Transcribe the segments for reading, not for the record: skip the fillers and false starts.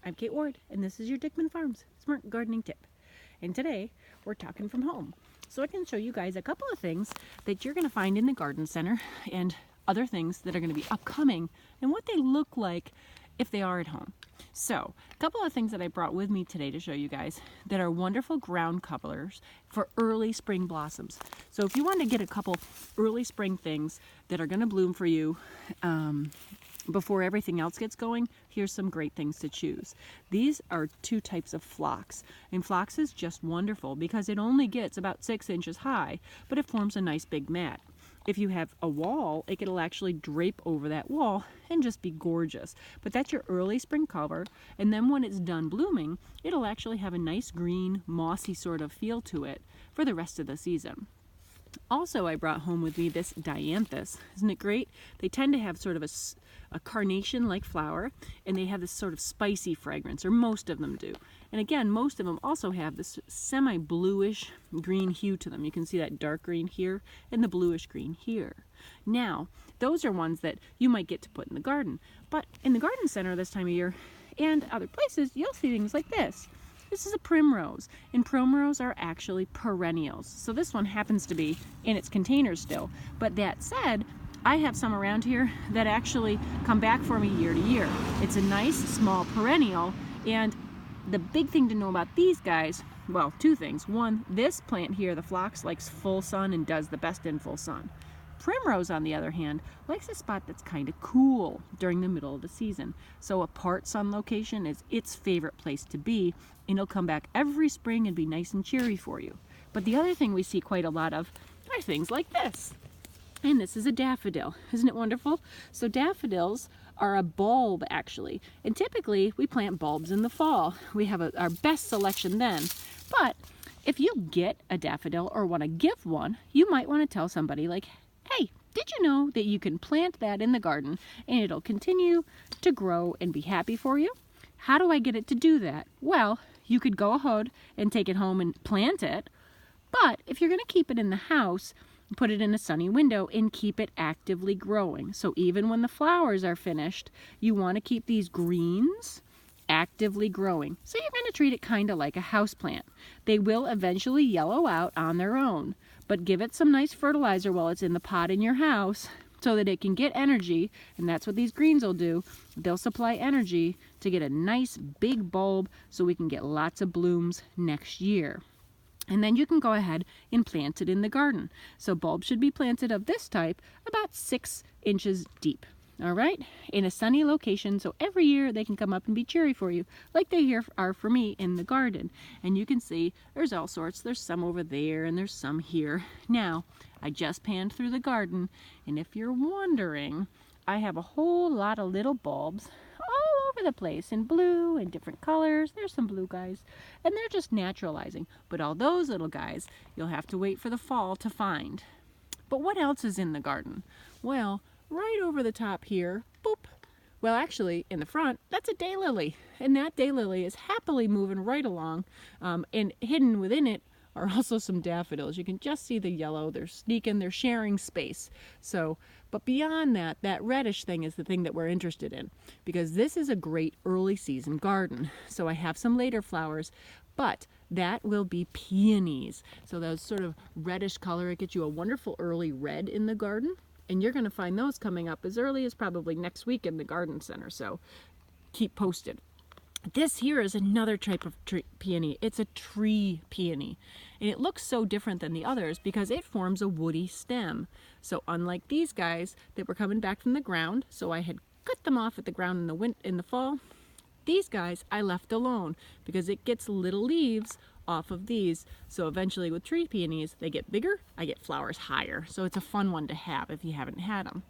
I'm Kate Ward, and this is your Dickman Farms Smart Gardening Tip. And today, we're talking from home. So I can show you guys a couple of things that you're going to find in the garden center and other things that are going to be upcoming and what they look like if they are at home. So, a couple of things that I brought with me today to show you guys that are wonderful ground coverers for early spring blossoms. So if you want to get a couple early spring things that are going to bloom for you before everything else gets going, here's some great things to choose. These are two types of phlox, and phlox is just wonderful because it only gets about 6 inches high, but it forms a nice big mat. If you have a wall, it'll actually drape over that wall and just be gorgeous. But that's your early spring cover, and then when it's done blooming, it'll actually have a nice green, mossy sort of feel to it for the rest of the season. Also, I brought home with me this dianthus. Isn't it great? They tend to have sort of a carnation-like flower, and they have this sort of spicy fragrance, or most of them do. And again, most of them also have this semi-bluish green hue to them. You can see that dark green here and the bluish green here. Now, those are ones that you might get to put in the garden. But in the garden center this time of year and other places, you'll see things like this. This is a primrose, and primrose are actually perennials. So this one happens to be in its container still. But that said, I have some around here that actually come back for me year to year. It's a nice small perennial, and the big thing to know about these guys, well, two things. One, this plant here, the phlox, likes full sun and does the best in full sun. Primrose, on the other hand, likes a spot that's kind of cool during the middle of the season. So a part sun location is its favorite place to be, and it'll come back every spring and be nice and cheery for you. But the other thing we see quite a lot of are things like this. And this is a daffodil. Isn't it wonderful? So daffodils are a bulb, actually. And typically, we plant bulbs in the fall. We have our best selection then. But if you get a daffodil or want to give one, you might want to tell somebody like, hey, did you know that you can plant that in the garden and it'll continue to grow and be happy for you? How do I get it to do that? Well, you could go ahead and take it home and plant it. But if you're going to keep it in the house, put it in a sunny window and keep it actively growing. So even when the flowers are finished, you want to keep these greens actively growing. So you're going to treat it kind of like a house plant. They will eventually yellow out on their own, but give it some nice fertilizer while it's in the pot in your house so that it can get energy, and that's what these greens will do. They'll supply energy to get a nice big bulb so we can get lots of blooms next year. And then you can go ahead and plant it in the garden. So bulbs should be planted of this type about 6 inches deep. All right, in a sunny location, so every year they can come up and be cheery for you, like they here are for me in the garden. And you can see there's all sorts. There's some over there and there's some here. Now, I just panned through the garden, and if you're wondering, I have a whole lot of little bulbs all over the place in blue and different colors. There's some blue guys, and they're just naturalizing. But all those little guys, you'll have to wait for the fall to find. But what else is in the garden? Well, right over the top here, boop. Well, actually, in the front, that's a daylily. And that daylily is happily moving right along. And hidden within it are also some daffodils. You can just see the yellow. They're sneaking, they're sharing space. So, but beyond that, that reddish thing is the thing that we're interested in, because this is a great early season garden. So I have some later flowers, but that will be peonies. So those sort of reddish color, it gets you a wonderful early red in the garden. And you're going to find those coming up as early as probably next week in the garden center. So keep posted. This here is another type of peony. It's a tree peony. And it looks so different than the others because it forms a woody stem. So unlike these guys that were coming back from the ground, so I had cut them off at the ground in the fall, these guys I left alone because it gets little leaves off of these. So eventually with tree peonies, they get bigger, I get flowers higher. So it's a fun one to have if you haven't had them.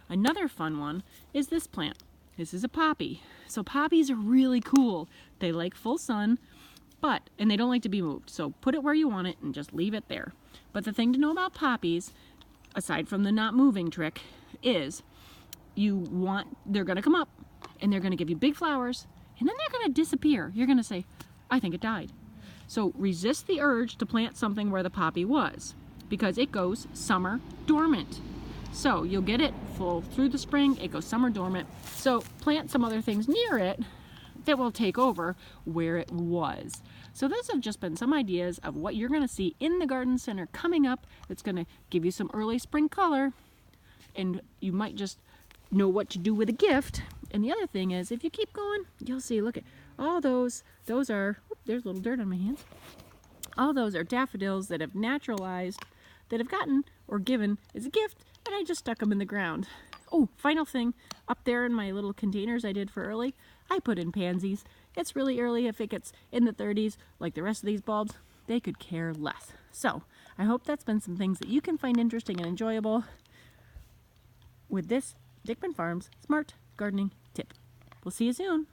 Another fun one is this plant. This is a poppy. So poppies are really cool. They like full sun, and they don't like to be moved. So put it where you want it and just leave it there. But the thing to know about poppies, aside from the not moving trick, is they're gonna come up and they're gonna give you big flowers, and then they're gonna disappear. You're gonna say, I think it died. So resist the urge to plant something where the poppy was, because it goes summer dormant. So you'll get it full through the spring, it goes summer dormant. So plant some other things near it that will take over where it was. So those have just been some ideas of what you're going to see in the garden center coming up. That's going to give you some early spring color, and you might just know what to do with a gift. And the other thing is, if you keep going, you'll see, look at all those are, there's a little dirt on my hands. All those are daffodils that have naturalized, that have gotten or given as a gift, and I just stuck them in the ground. Oh, final thing, up there in my little containers I did for early, I put in pansies. It's really early. If it gets in the 30s, like the rest of these bulbs, they could care less. So I hope that's been some things that you can find interesting and enjoyable with this Dickman Farms Smart Gardening Tip. We'll see you soon.